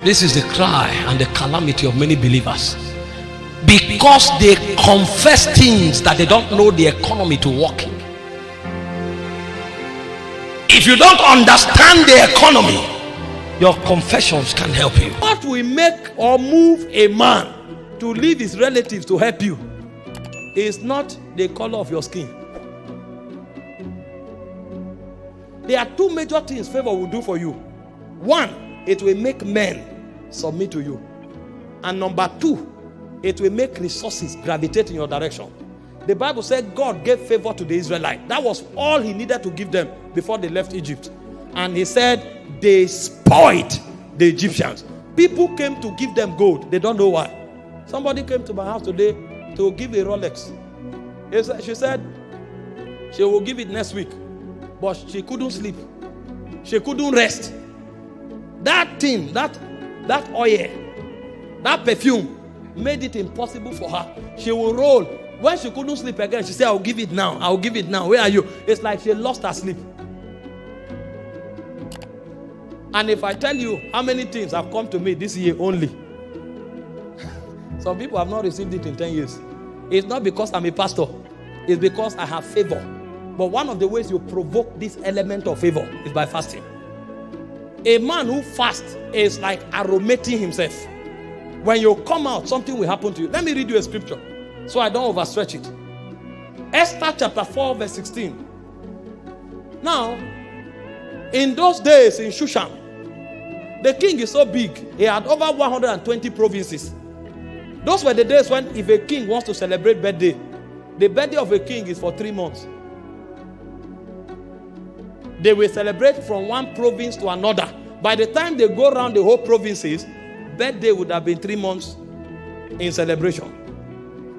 This is the cry and the calamity of many believers, because they confess things that they don't know the economy to work in. If you don't understand the economy, your confessions can help you. What will make or move a man to leave his relatives to help you is not the color of your skin. There are two major things favor will do for you. One, it will make men submit to you. And number two, it will make resources gravitate in your direction. The Bible said God gave favor to the Israelites. That was all he needed to give them before they left Egypt. And he said they spoiled the Egyptians. People came to give them gold. They don't know why. Somebody came to my house today to give a Rolex. She said she will give it next week. But she couldn't sleep. She couldn't rest. That thing, that oil, that perfume made it impossible for her. She will roll. When she couldn't sleep again, she said, I'll give it now. I'll give it now. Where are you? It's like she lost her sleep. And if I tell you how many things have come to me this year only, some people have not received it in 10 years. It's not because I'm a pastor. It's because I have favor. But one of the ways you provoke this element of favor is by fasting. A man who fasts is like aromating himself. When you come out, something will happen to you. Let me read you a scripture so I don't overstretch it. Esther chapter 4 verse 16. Now, in those days in Shushan, the king is so big, he had over 120 provinces. Those were the days when if a king wants to celebrate birthday, the birthday of a king is for 3 months. They will celebrate from one province to another. By the time they go around the whole provinces, birthday would have been 3 months in celebration.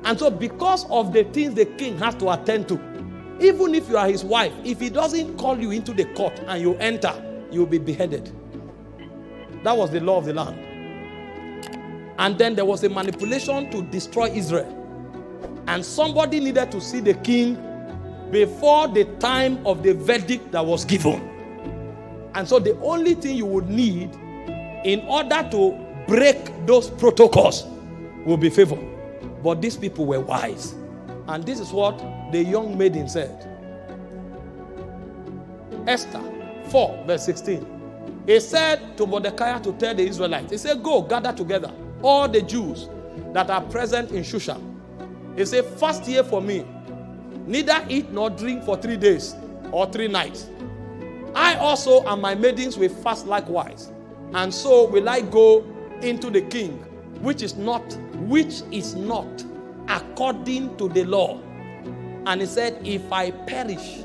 And so because of the things the king has to attend to, even if you are his wife, if he doesn't call you into the court and you enter, you will be beheaded. That was the law of the land. And then there was a manipulation to destroy Israel. And somebody needed to see the king before the time of the verdict that was given. And so the only thing you would need in order to break those protocols will be favor. But these people were wise. And this is what the young maiden said. Esther 4 verse 16. He said to Mordecai to tell the Israelites, he said, go gather together all the Jews that are present in Shushan. He said, fast here for me. Neither eat nor drink for 3 days or 3 nights. I also and my maidens will fast likewise. And so will I go into the king, which is not according to the law. And he said, if I perish,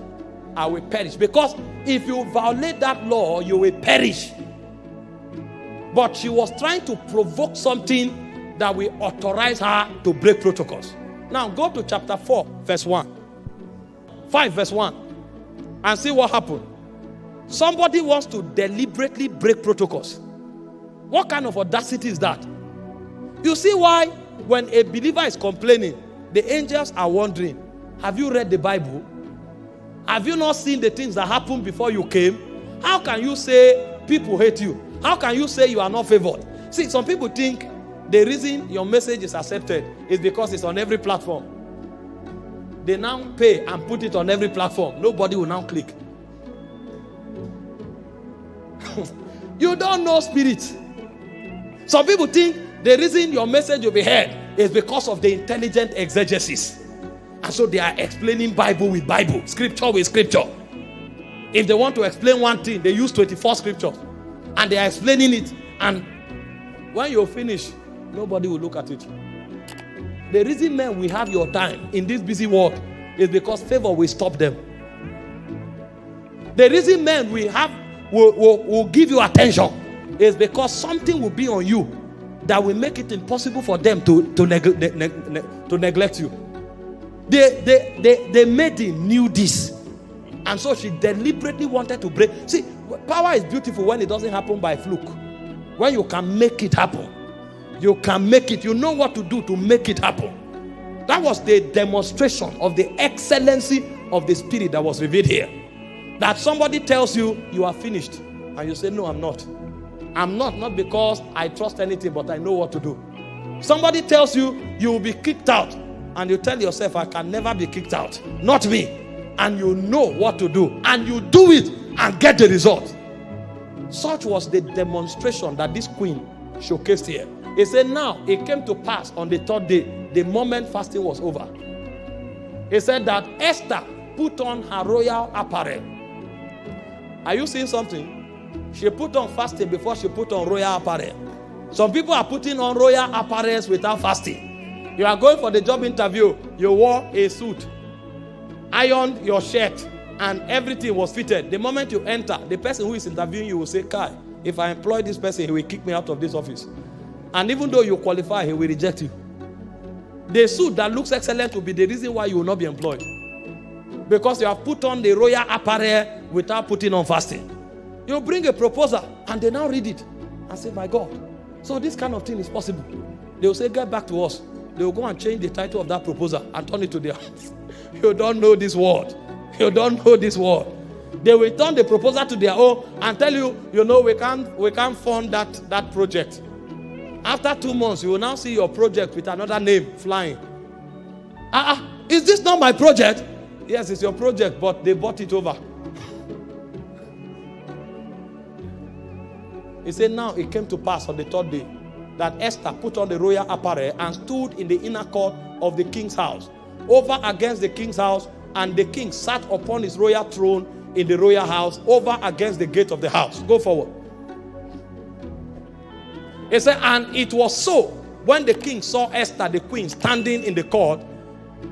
I will perish. Because if you violate that law, you will perish. But she was trying to provoke something that will authorize her to break protocols. Now go to chapter 4, verse 1. 5 verse 1. And see what happened. Somebody wants to deliberately break protocols. What kind of audacity is that? You see why when a believer is complaining, the angels are wondering, have you read the Bible? Have you not seen the things that happened before you came? How can you say people hate you? How can you say you are not favored? See, some people think the reason your message is accepted is because it's on every platform. They now pay and put it on every platform. Nobody will now click. You don't know spirit. Some people think the reason your message will be heard is because of the intelligent exegesis. And so they are explaining Bible with Bible, scripture with scripture. If they want to explain one thing, they use 24 scriptures. And they are explaining it. And when you finish, nobody will look at it. The reason men will have your time in this busy world is because favor will stop them. The reason men will give you attention is because something will be on you that will make it impossible for them to neglect you. The maiden knew this. And so she deliberately wanted to break. See, power is beautiful when it doesn't happen by fluke. When you can make it happen. You can make it. You know what to do to make it happen. That was the demonstration of the excellency of the spirit that was revealed here. That somebody tells you, you are finished. And you say, no, I'm not. I'm not because I trust anything, but I know what to do. Somebody tells you you will be kicked out, and you tell yourself, I can never be kicked out. Not me. And you know what to do. And you do it and get the result. Such was the demonstration that this queen showcased here. He said, now it came to pass on the third day, the moment fasting was over. He said that Esther put on her royal apparel. Are you seeing something? She put on fasting before she put on royal apparel. Some people are putting on royal apparels without fasting. You are going for the job interview, you wore a suit, ironed your shirt, and everything was fitted. The moment you enter, the person who is interviewing you will say, Kai, if I employ this person, he will kick me out of this office. And even though you qualify, he will reject you. The suit that looks excellent will be the reason why you will not be employed. Because you have put on the royal apparel without putting on fasting. You bring a proposal and they now read it and say, my God, so this kind of thing is possible. They will say, get back to us. They will go and change the title of that proposal and turn it to their You don't know this word. You don't know this word. They will turn the proposal to their own and tell you, we can't fund that project. After 2 months, you will now see your project with another name flying. Is this not my project? Yes, it's your project, but they bought it over. He said, now it came to pass on the third day that Esther put on the royal apparel and stood in the inner court of the king's house, over against the king's house, and the king sat upon his royal throne in the royal house, over against the gate of the house. Go forward. He said, and it was so, when the king saw Esther, the queen, standing in the court,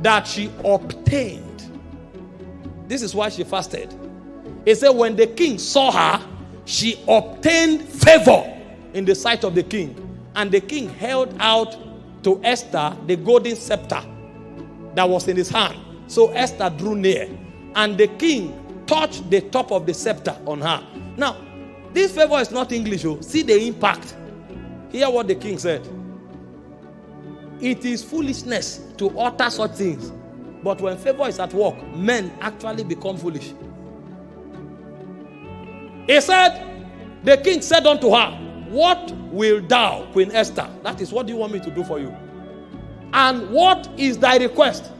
that she obtained. This is why she fasted. He said, when the king saw her, she obtained favor in the sight of the king. And the king held out to Esther the golden scepter that was in his hand. So Esther drew near, and the king touched the top of the scepter on her. Now, this favor is not English. See the impact. Hear what the king said. It is foolishness to utter such things. But when favor is at work, men actually become foolish. He said, the king said unto her, what will thou, Queen Esther? That is, what do you want me to do for you? And what is thy request?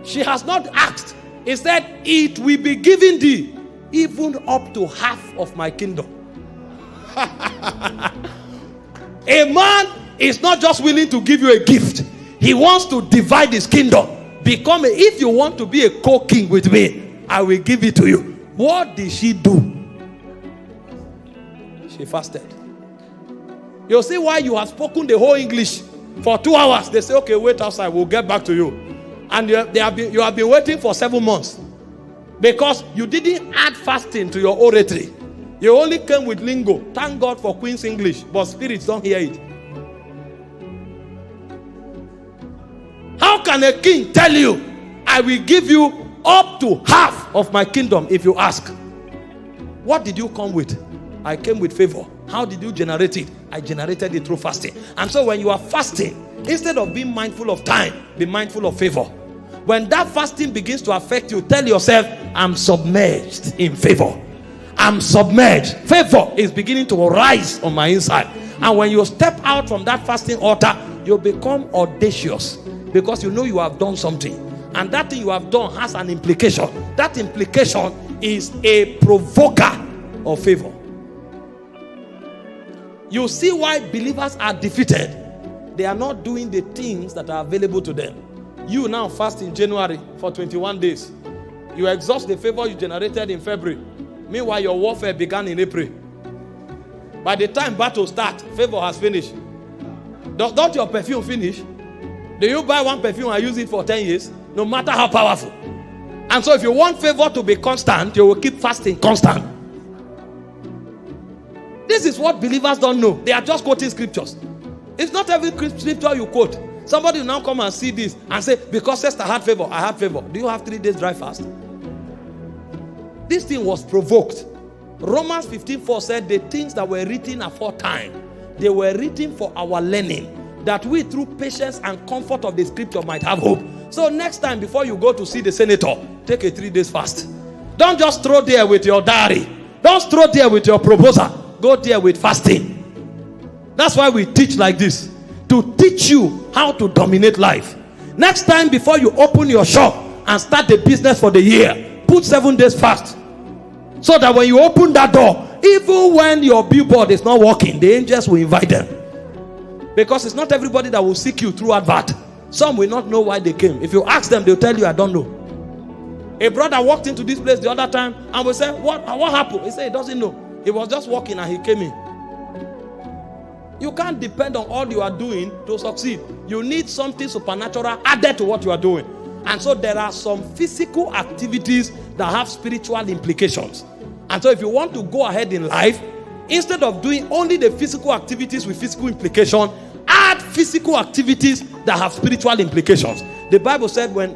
She has not asked. He said, it will be given thee even up to half of my kingdom. A man is not just willing to give you a gift. He wants to divide his kingdom. If you want to be a co-king with me, I will give it to you. What did she do? She fasted. You'll see why you have spoken the whole English for 2 hours. They say, okay, wait outside, we'll get back to you. And you have been waiting for 7 months. Because you didn't add fasting to your oratory. You only came with lingo. Thank God for Queen's English, but spirits don't hear it. How can a king tell you, I will give you up to half of my kingdom if you ask? What did you come with? I came with favor. How did you generate it? I generated it through fasting. And so when you are fasting, instead of being mindful of time, be mindful of favor. When that fasting begins to affect you, tell yourself, I'm submerged in favor. I'm submerged. Favor is beginning to rise on my inside. And when you step out from that fasting altar, you become audacious because you know you have done something. And that thing you have done has an implication. That implication is a provoker of favor. You see why believers are defeated. They are not doing the things that are available to them. You now fast in January for 21 days. You exhaust the favor you generated in February. Meanwhile, your warfare began in April. By the time battle starts, favor has finished. Don't your perfume finish? Do you buy one perfume and use it for 10 years? No matter how powerful. And so if you want favor to be constant, you will keep fasting constant. This is what believers don't know. They are just quoting scriptures. It's not every scripture you quote. Somebody will now come and see this and say, because Esther had favor, I had favor. Do you have 3 days dry fast? This thing was provoked. Romans 15:4 said the things that were written aforetime, they were written for our learning, that we through patience and comfort of the scripture might have hope. So next time before you go to see the senator, take a 3 days fast. Don't just throw there with your diary. Don't throw there with your proposal. go there with fasting. That's why we teach like this, to teach you how to dominate life. Next time, before you open your shop and start the business for the year, put 7 days fast, so that when you open that door, even when your billboard is not working, the angels will invite them. Because it's not everybody that will seek you through advert. Some will not know why they came. If you ask them, they'll tell you, I don't know. A brother walked into this place the other time and we said, what happened? He said he doesn't know. He was just walking and he came in. You can't depend on all you are doing to succeed. You need something supernatural added to what you are doing. And so there are some physical activities that have spiritual implications. And so if you want to go ahead in life, instead of doing only the physical activities with physical implication, add physical activities that have spiritual implications. The Bible said when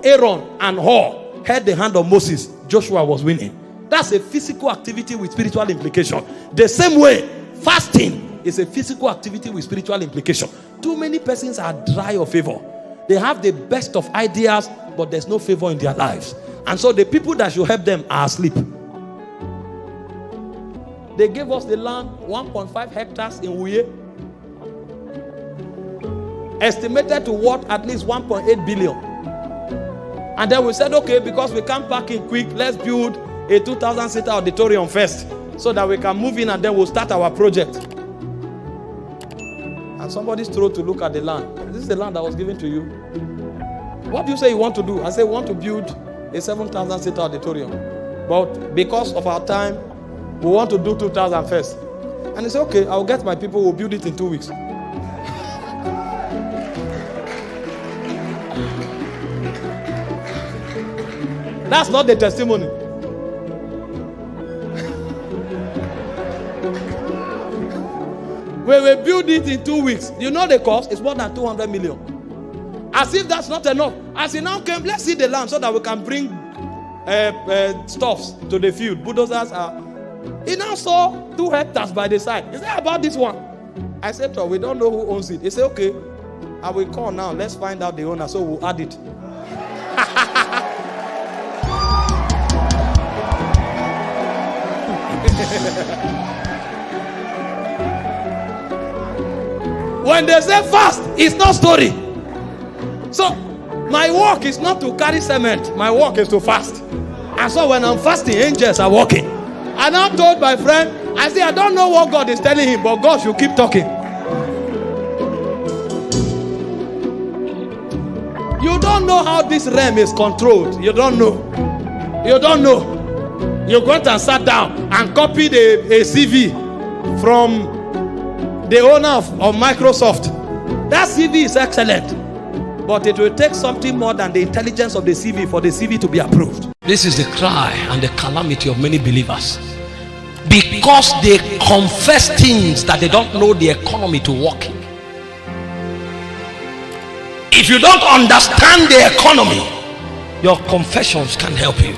Aaron and Hur held the hand of Moses, Joshua was winning. That's a physical activity with spiritual implication. The same way, fasting is a physical activity with spiritual implication. Too many persons are dry of favor. They have the best of ideas, but there's no favor in their lives. And so the people that should help them are asleep. They gave us the land, 1.5 hectares in Uye, estimated to worth at least 1.8 billion. And then we said, okay, because we can't pack in quick, let's build a 2,000-seater auditorium first, so that we can move in and then we'll start our project. And somebody's thrown to look at the land. This is the land that was given to you. What do you say you want to do? I say, we want to build a 7,000-seater auditorium. But because of our time, we want to do 2,000 first. And he said, okay, I'll get my people, we'll build it in 2 weeks. That's not the testimony. We will build it in 2 weeks. You know the cost? It's more than 200 million. As if that's not enough. As he now came, let's see the land so that we can bring stuffs to the field. Bulldozers are. He now saw 2 hectares by the side. He said, about this one? I said, we don't know who owns it. He said, okay, I will call now. Let's find out the owner, so we'll add it. When they say fast, it's not story. So my work is not to carry cement. My work is to fast. And so when I'm fasting, angels are walking. And I'm told my friend, I say, I don't know what God is telling him, but God should keep talking. You don't know how this realm is controlled. You don't know. You don't know. You went and sat down and copied a CV from the owner of Microsoft. That CV is excellent, but it will take something more than the intelligence of the CV for the CV to be approved. This is the cry and the calamity of many believers, because they confess things that they don't know the economy to work in. If you don't understand the economy, your confessions can help you.